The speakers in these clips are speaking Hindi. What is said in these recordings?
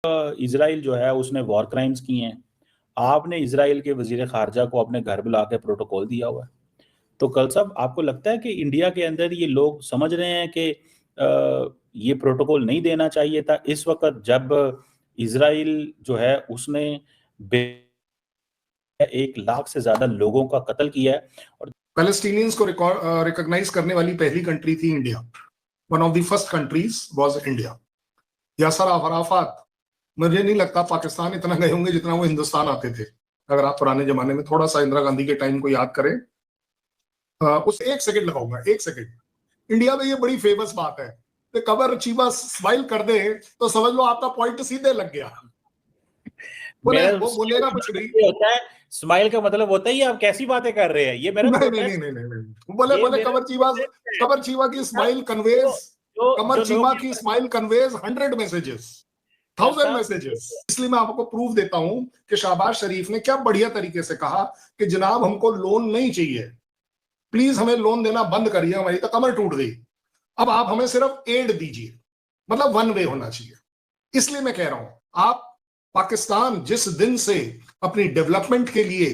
इजराइल जो है उसने वॉर क्राइम्स किए हैं। आपने इजराइल के वजीर खारजा को अपने घर बुला के प्रोटोकॉल दिया हुआ है। तो कल साहब आपको लगता है कि इंडिया के अंदर ये लोग समझ रहे हैं कि ये प्रोटोकॉल नहीं देना चाहिए था इस वक्त जब इजराइल जो है उसने 1 लाख से ज्यादा लोगों का कत्ल किया है और पैलेस्टीनियंस को रिकॉग्नाइज करने वाली पहली कंट्री थी India. One of the first countries was India. Yasser Arafat, मुझे नहीं लगता पाकिस्तान इतना गए होंगे जितना वो हिंदुस्तान आते थे। अगर आप पुराने जमाने में थोड़ा सा इंदिरा गांधी के टाइम को याद करें, उस 1 सेकंड लगाऊंगा, 1 सेकंड। इंडिया में ये बड़ी फेमस बात है कि कबर चीमा स्माइल कर दे तो समझ लो आपका पॉइंट सीधे लग गया। बोले वो बोलेगा कुछ नहीं होता है। स्माइल का मतलब होता है आप कैसी बातें कर रहे हैं, ये मेरा नहीं। बोले कबर चीमा की स्माइल कन्वेज, कमर चीमा की स्माइल कन्वेज 100 मैसेजेस, 1000 मैसेजेस। इसलिए मैं आपको प्रूफ देता हूं कि शहबाज शरीफ ने क्या बढ़िया तरीके से कहा कि जनाब हमको लोन नहीं चाहिए, प्लीज हमें लोन देना बंद करिए, हमारी तो कमर टूट गई, अब आप हमें सिर्फ एड दीजिए। मतलब वन वे होना चाहिए। इसलिए मैं कह रहा हूं, आप पाकिस्तान जिस दिन से अपनी डेवलपमेंट के लिए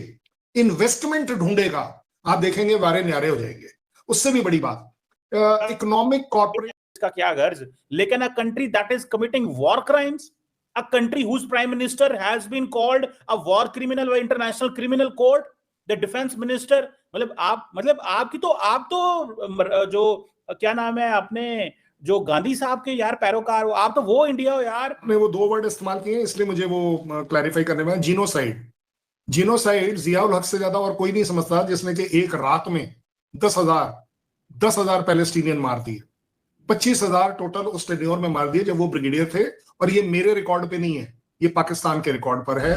इन्वेस्टमेंट ढूंढेगा, आप देखेंगे वारे न्यारे हो जाएंगे। उससे भी बड़ी बात इकोनॉमिक कॉर्पोरेट का क्या गर्ज, लेकिन a country that is committing war crimes, a country whose prime minister has been called a war criminal by International Criminal Court, the defence minister, आपकी तो आप तो जो क्या नाम है आपने जो गांधी साहब के यार पैरोकार हो, आप तो वो इंडिया हो यार। ने वो 2 वर्ड इस्तेमाल किए इसलिए मुझे वो क्लैरिफाई करने में, जीनोसाइड। जीनोसाइड जियाउल हक से ज्यादा और कोई नहीं समझता जिसने कि एक रात में 10,000 पैलेस्टीनियन मार दिए, 25,000 टोटल उस टेन्योर में मार दिए जब वो ब्रिगेडियर थे। और ये मेरे रिकॉर्ड पे नहीं है, ये पाकिस्तान के रिकॉर्ड पर है।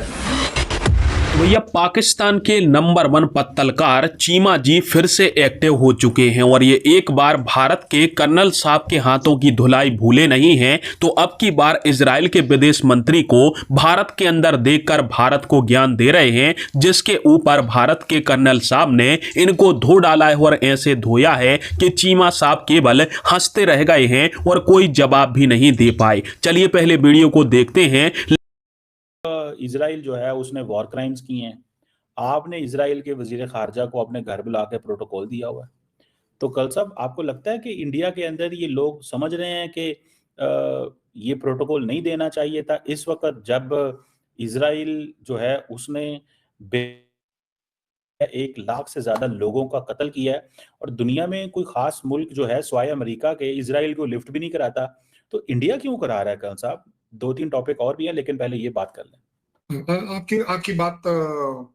भैया पाकिस्तान के नंबर 1 पत्तलकार चीमा जी फिर से एक्टिव हो चुके हैं और ये एक बार भारत के कर्नल साहब के हाथों की धुलाई भूले नहीं हैं, तो अब की बार इजराइल के विदेश मंत्री को भारत के अंदर देखकर भारत को ज्ञान दे रहे हैं, जिसके ऊपर भारत के कर्नल साहब ने इनको धो डाला है और ऐसे धोया है कि चीमा साहब केवल हंसते रह गए हैं और कोई जवाब भी नहीं दे पाए। चलिए पहले वीडियो को देखते हैं। इजराइल जो है उसने वॉर क्राइम्स किए हैं। आपने इजराइल के वजीर खारजा को अपने घर बुला के प्रोटोकॉल दिया हुआ है। तो कल साहब आपको लगता है कि इंडिया के अंदर ये लोग समझ रहे हैं कि ये प्रोटोकॉल नहीं देना चाहिए था इस वक्त जब इजराइल जो है उसने 1 लाख से ज्यादा लोगों का कत्ल किया है और दुनिया में कोई खास मुल्क जो है स्वाय अमेरिका के इजराइल को लिफ्ट भी नहीं कराता, तो इंडिया क्यों करा रहा है? कल साहब 2-3 टॉपिक और भी हैं, लेकिन पहले ये बात कर लें। आपकी बात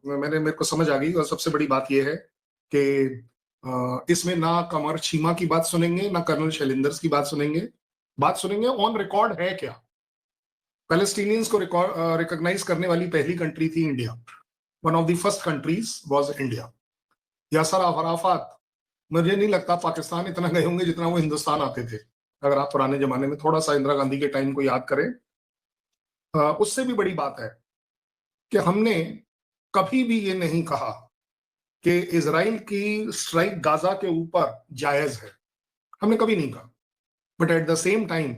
मेरे को समझ आ गई। और सबसे बड़ी बात यह है कि इसमें ना कमर चीमा की बात सुनेंगे, ना कर्नल शैलेंद्र की बात सुनेंगे। बात सुनेंगे ऑन रिकॉर्ड है क्या। पैलेस्टीनियंस को रिकॉग्नाइज करने वाली पहली कंट्री थी India. One of the first countries was India. Yasser Arafat, मुझे नहीं लगता पाकिस्तान इतना गए होंगे जितना वो हिंदुस्तान आते थे। अगर आप पुराने जमाने में थोड़ा सा इंदिरा गांधी के टाइम को याद करें, उससे भी बड़ी बात है कि हमने कभी भी ये नहीं कहा कि इजराइल की स्ट्राइक गाजा के ऊपर जायज है, हमने कभी नहीं कहा। But at the same time,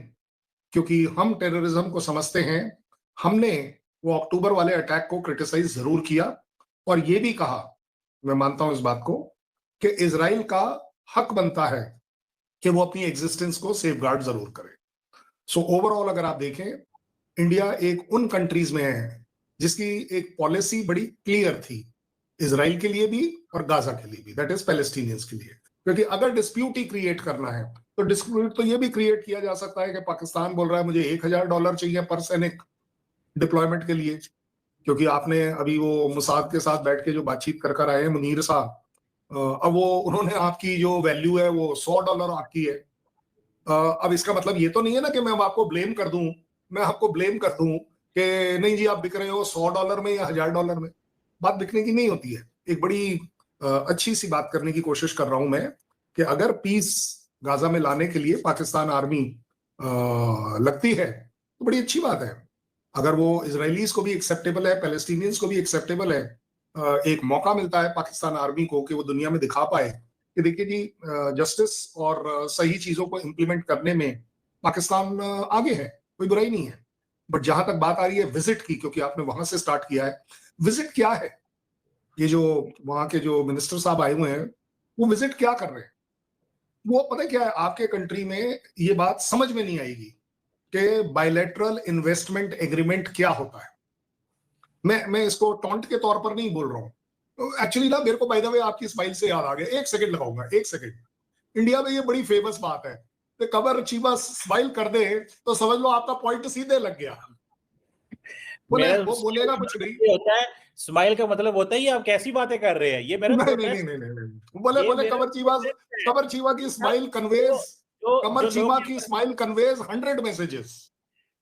क्योंकि हम टेररिज्म को समझते हैं, हमने वो अक्टूबर वाले अटैक को क्रिटिसाइज जरूर किया और ये भी कहा, मैं मानता हूं इस बात को, कि इजराइल का हक बनता है कि वो अपनी एग्जिस्टेंस को सेफगार्ड जरूर करे। सो ओवरऑल अगर आप देखें, इंडिया एक उन कंट्रीज में है जिसकी एक पॉलिसी बड़ी क्लियर थी, इजराइल के लिए भी और गाजा के लिए भी, दैट इज पैलेस्टीनियंस के लिए। क्योंकि अगर डिस्प्यूट ही क्रिएट करना है तो डिस्प्यूट तो ये भी क्रिएट किया जा सकता है कि पाकिस्तान बोल रहा है मुझे $1,000 चाहिए पर सैनिक डिप्लॉयमेंट के लिए, क्योंकि आपने अभी वो मुसाद के साथ बैठ के जो बातचीत कर आए हैं मुनीर साहब, अब वो उन्होंने आपकी जो वैल्यू है वो $100 आपकी है। अब इसका मतलब ये तो नहीं है ना कि मैं आपको ब्लेम कर दूं, मैं आपको ब्लेम कर दूं कि नहीं जी आप बिक रहे हो $100 में या $1,000 में। बात बिकने की नहीं होती है। एक बड़ी अच्छी सी बात करने की कोशिश कर रहा हूं मैं कि अगर पीस गाजा में लाने के लिए पाकिस्तान आर्मी लगती है तो बड़ी अच्छी बात है। अगर वो इजरायलीज को भी एक्सेप्टेबल है, पैलेस्टीनियंस को भी एक्सेप्टेबल है, एक मौका मिलता है पाकिस्तान आर्मी को कि वो दुनिया में दिखा पाए कि देखिए जी जस्टिस और सही चीजों को इंप्लीमेंट करने में पाकिस्तान आगे है, कोई बुराई नहीं है। बट जहां तक बात आ रही है विजिट की, क्योंकि आपने वहां से स्टार्ट किया है, विजिट क्या है? ये जो वहां के जो मिनिस्टर साहब आए हुए हैं वो विजिट क्या कर रहे हैं? वो पता है क्या है, आपके कंट्री में ये बात समझ में नहीं आएगी कि बायलैटरल इन्वेस्टमेंट एग्रीमेंट क्या होता है। मैं इसको टॉन्ट के तौर पर नहीं बोल रहा हूँ, एक्चुअली ना मेरे को बाय द वे आपकी स्माइल से याद आ गया, एक सेकंड लगाऊंगा, एक सेकंड। इंडिया में ये बड़ी फेमस बात है कि कमर चीमा स्माइल कर दे तो समझ लो आपका पॉइंट सीधे लग गया। बोले वो बोलेगा कुछ नहीं होता है, स्माइल का मतलब होता है आप कैसी बातें कर रहे हैं, ये मेरा नहीं। बोले कमर चीमा की स्माइल कन्वेज, कमर चीमा की स्माइल कन्वेज 100 मैसेजेस,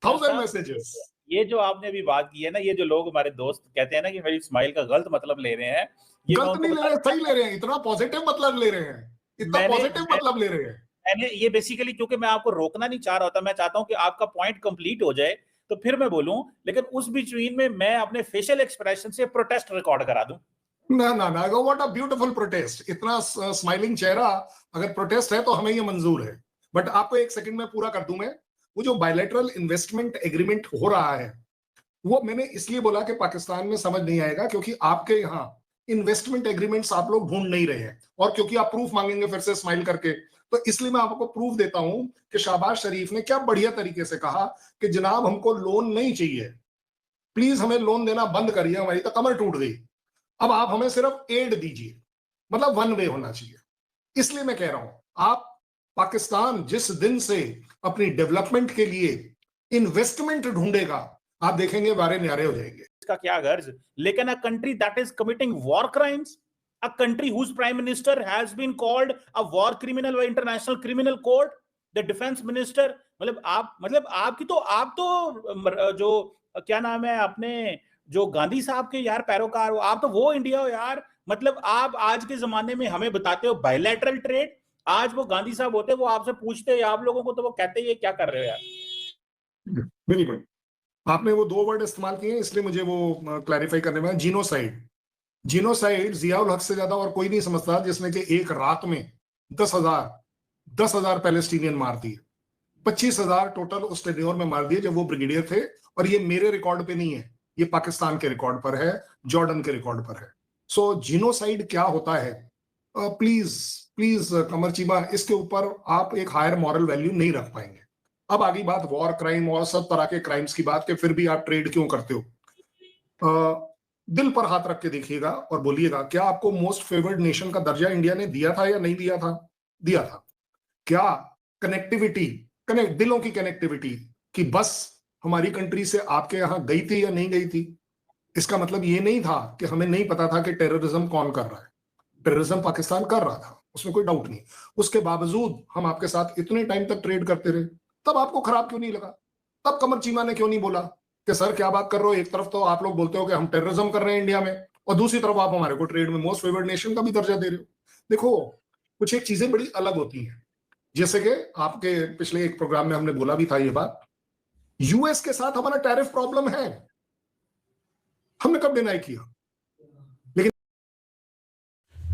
1000 मैसेजेस। ये जो आपने अभी बात की है ना, ये जो लोग हमारे दोस्त कहते हैं ना कि मेरी स्माइल का गलत मतलब ले रहे हैं, ये गलत नहीं ले रहे हैं, सही ले रहे हैं, इतना पॉजिटिव मतलब ले रहे हैं, इतना पॉजिटिव मतलब ले रहे हैं। मैंने ये बेसिकली, क्योंकि मैं आपको रोकना नहीं चाह रहा होता, मैं चाहता हूं कि आपका पॉइंट कंप्लीट हो जाए तो फिर मैं बोलूं, लेकिन उस बिटवीन में मैं अपने फेशियल एक्सप्रेशन से प्रोटेस्ट रिकॉर्ड करा दूं। ना व्हाट अ ब्यूटीफुल प्रोटेस्ट, इतना स्माइलिंग चेहरा, अगर प्रोटेस्ट है तो हमें ये मंजूर है। बट आपको एक सेकंड में पूरा कर दूं मैं। वो जो बायलैटरल इन्वेस्टमेंट एग्रीमेंट हो रहा है वो मैंने इसलिए बोला कि पाकिस्तान में समझ नहीं आएगा, क्योंकि आपके यहाँ इन्वेस्टमेंट एग्रीमेंट्स आप लोग ढूंढ नहीं रहे हैं, और क्योंकि आप प्रूफ मांगेंगे फिर से स्माइल करके, तो इसलिए मैं आपको प्रूफ देता हूं कि शहबाज शरीफ ने क्या बढ़िया तरीके से कहा कि जनाब हमको लोन नहीं चाहिए, प्लीज हमें लोन देना बंद करिए, हमारी तो कमर टूट गई, अब आप हमें सिर्फ एड दीजिए, मतलब वन वे होना चाहिए। इसलिए मैं कह रहा हूं, आप पाकिस्तान जिस दिन से अपनी डेवलपमेंट के लिए इन्वेस्टमेंट ढूंढेगा, आप देखेंगे बारे न्यारे हो जाएंगे। इसका क्या गर्ज, लेकिन a country that is committing war crimes, a country whose prime minister has been called a war criminal by international criminal court, the defense minister, मतलब आप तो जो क्या नाम है अपने जो गांधी साहब के यार पैरोकार हो, आप तो वो इंडिया हो यार। मतलब आप आज के जमाने में हमें बताते हो बायलैटरल ट्रेड, आज वो गांधी साहब होते वो आपसे पूछते आप लोगों को तो वो कहते ये क्या कर रहे हो यार। बिल्कुल, आपने वो दो वर्ड इस्तेमाल किए इसलिए मुझे वो क्लैरिफाई करने में, जीनोसाइड जियाउल हक से ज्यादा और कोई नहीं समझता, जिसने कि एक रात में 10,000 पैलेस्टीनियन मार दिए, 25,000 टोटल उस टेन्योर में मार दिए जब वो ब्रिगेडियर थे। और ये मेरे रिकॉर्ड पे नहीं है, ये पाकिस्तान के रिकॉर्ड पर है, जॉर्डन के रिकॉर्ड पर है। सो जीनोसाइड क्या होता है, प्लीज कमर चीमा, इसके ऊपर आप एक हायर मॉरल वैल्यू नहीं रख पाएंगे। अब आगे बात वॉर क्राइम और सब तरह के क्राइम्स की बात के, फिर भी आप ट्रेड क्यों करते हो? दिल पर हाथ रख के देखिएगा और बोलिएगा, क्या आपको मोस्ट फेवर्ड नेशन का दर्जा इंडिया ने दिया था या नहीं दिया था? दिया था। क्या कनेक्टिविटी, दिलों की कनेक्टिविटी की बस हमारी कंट्री से आपके यहां गई थी या नहीं गई थी? इसका मतलब ये नहीं था कि हमें नहीं पता था कि टेररिज्म कौन कर रहा है। टेररिज्म पाकिस्तान कर रहा था, उसमें कोई डाउट नहीं। उसके बावजूद हम आपके साथ इतने टाइम तक ट्रेड करते रहे, तब आपको खराब क्यों नहीं लगा? तब कमर चीमा ने क्यों नहीं बोला कि सर क्या बात कर रहे हो, एक तरफ तो आप लोग बोलते हो कि हम टेररिज्म कर रहे हैं इंडिया में, और दूसरी तरफ आप हमारे को ट्रेड में मोस्ट फेवर्ड नेशन का भी दर्जा दे रहे हो। देखो, कुछ एक चीजें बड़ी अलग होती हैं, जैसे कि आपके पिछले एक प्रोग्राम में हमने बोला भी था ये बात, यूएस के साथ हमारा टैरिफ प्रॉब्लम है, हमने कब डिनाई किया?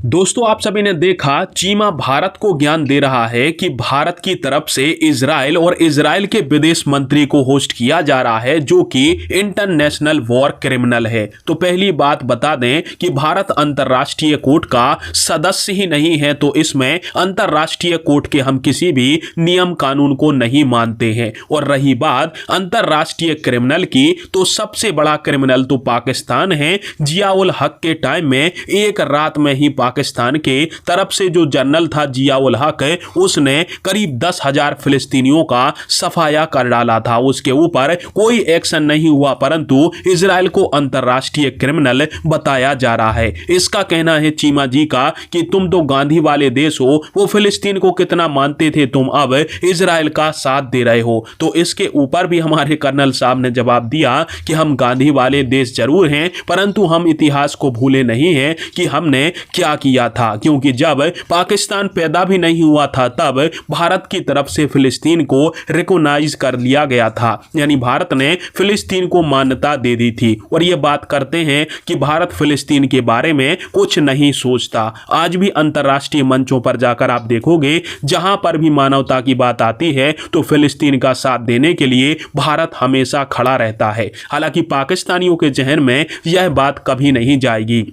दोस्तों, आप सभी ने देखा चीमा भारत को ज्ञान दे रहा है कि भारत की तरफ से इजराइल और इजराइल के विदेश मंत्री को होस्ट किया जा रहा है जो कि इंटरनेशनल वॉर क्रिमिनल है। तो पहली बात बता दें कि भारत अंतर्राष्ट्रीय कोर्ट का सदस्य ही नहीं है, तो इसमें अंतर्राष्ट्रीय कोर्ट के हम किसी भी नियम कानून को नहीं मानते हैं। और रही बात अंतर्राष्ट्रीय क्रिमिनल की, तो सबसे बड़ा क्रिमिनल तो पाकिस्तान है। जियाउल हक के टाइम में एक रात में ही पाकिस्तान के तरफ से जो जनरल था जियाउल हक, उसने करीब 10,000 फिलिस्तीनियों का सफाया कर डाला था। उसके ऊपर कोई एक्शन नहीं हुआ, परंतु इजराइल को अंतर्राष्ट्रीय क्रिमिनल बताया जा रहा है। इसका कहना है चीमा जी का कि तुम तो गांधी वाले देश हो, वो फिलिस्तीन को कितना मानते थे, तुम अब इजराइल का साथ दे रहे हो। तो इसके ऊपर भी हमारे कर्नल साहब ने जवाब दिया कि हम गांधी वाले देश जरूर हैं, परंतु हम इतिहास को भूले नहीं हैं कि हमने क्या किया था, क्योंकि जब पाकिस्तान पैदा भी नहीं हुआ था तब भारत की तरफ से फिलिस्तीन को रिकॉग्नाइज कर लिया गया था, यानी भारत ने फिलिस्तीन को मान्यता दे दी थी। और ये बात करते हैं कि भारत फिलिस्तीन के बारे में कुछ नहीं सोचता। आज भी अंतर्राष्ट्रीय मंचों पर जाकर आप देखोगे, जहां पर भी मानवता की बात आती है तो फिलिस्तीन का साथ देने के लिए भारत हमेशा खड़ा रहता है। हालांकि पाकिस्तानियों के जहन में यह बात कभी नहीं जाएगी।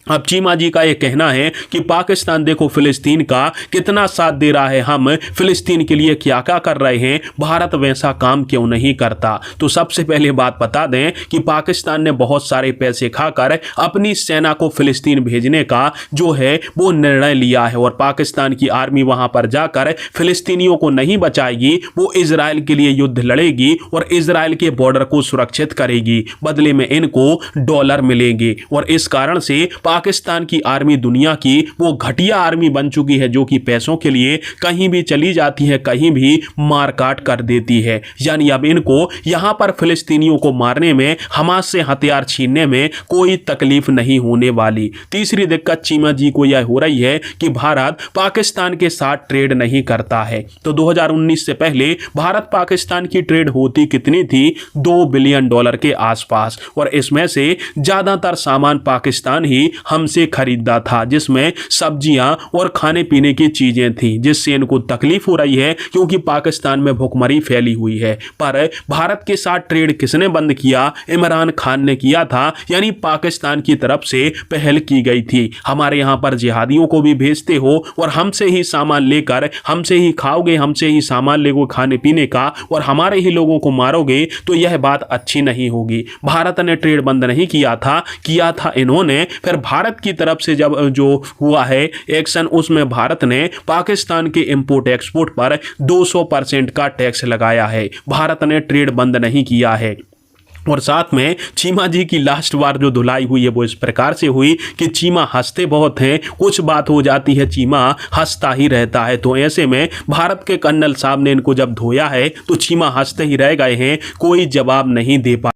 अब चीमा जी का ये कहना है कि पाकिस्तान देखो फिलिस्तीन का कितना साथ दे रहा है, हम फिलिस्तीन के लिए क्या क्या कर रहे हैं, भारत वैसा काम क्यों नहीं करता। तो सबसे पहले बात बता दें कि पाकिस्तान ने बहुत सारे पैसे खाकर अपनी सेना को फिलिस्तीन भेजने का जो है वो निर्णय लिया है, और पाकिस्तान की आर्मी वहां पर जाकर फिलिस्तीनियों को नहीं बचाएगी, वो इजराइल के लिए युद्ध लड़ेगी और इजराइल के बॉर्डर को सुरक्षित करेगी। बदले में इनको डॉलर मिलेंगे, और इस कारण से पाकिस्तान की आर्मी दुनिया की वो घटिया आर्मी बन चुकी है, जो कि पैसों के लिए कहीं भी चली जाती है, कहीं भी मारकाट कर देती है। यानी अब इनको यहां पर फिलिस्तीनियों को मारने में, हमास से हथियार छीनने में कोई तकलीफ नहीं होने वाली। तीसरी दिक्कत चीमा जी को यह हो रही है कि भारत पाकिस्तान के साथ ट्रेड नहीं करता है। तो 2019 से पहले भारत पाकिस्तान की ट्रेड होती कितनी थी? $2 बिलियन के आसपास, और इसमें से ज्यादातर सामान पाकिस्तान ही हमसे खरीदा था, जिसमें सब्जियां और खाने पीने की चीजें थी, जिससे इनको तकलीफ हो रही है क्योंकि पाकिस्तान में भुखमरी फैली हुई है। पर भारत के साथ ट्रेड किसने बंद किया? इमरान खान ने किया था, यानी पाकिस्तान की तरफ से पहल की गई थी। हमारे यहां पर जिहादियों को भी भेजते हो और हमसे ही सामान लेकर, हमसे ही खाओगे, हमसे ही सामान लेगो खाने पीने का, और हमारे ही लोगों को मारोगे, तो यह बात अच्छी नहीं होगी। भारत ने ट्रेड बंद नहीं किया था इन्होंने। फिर भारत की तरफ से जब जो हुआ है एक्शन, उसमें भारत ने पाकिस्तान के इंपोर्ट एक्सपोर्ट पर 200% का टैक्स लगाया है। भारत ने ट्रेड बंद नहीं किया है। और साथ में चीमा जी की लास्ट बार जो धुलाई हुई है वो इस प्रकार से हुई कि चीमा हंसते बहुत हैं, कुछ बात हो जाती है चीमा हंसता ही रहता है। तो ऐसे में भारत के कर्नल साहब ने इनको जब धोया है तो चीमा हंसते ही रह गए हैं, कोई जवाब नहीं दे पा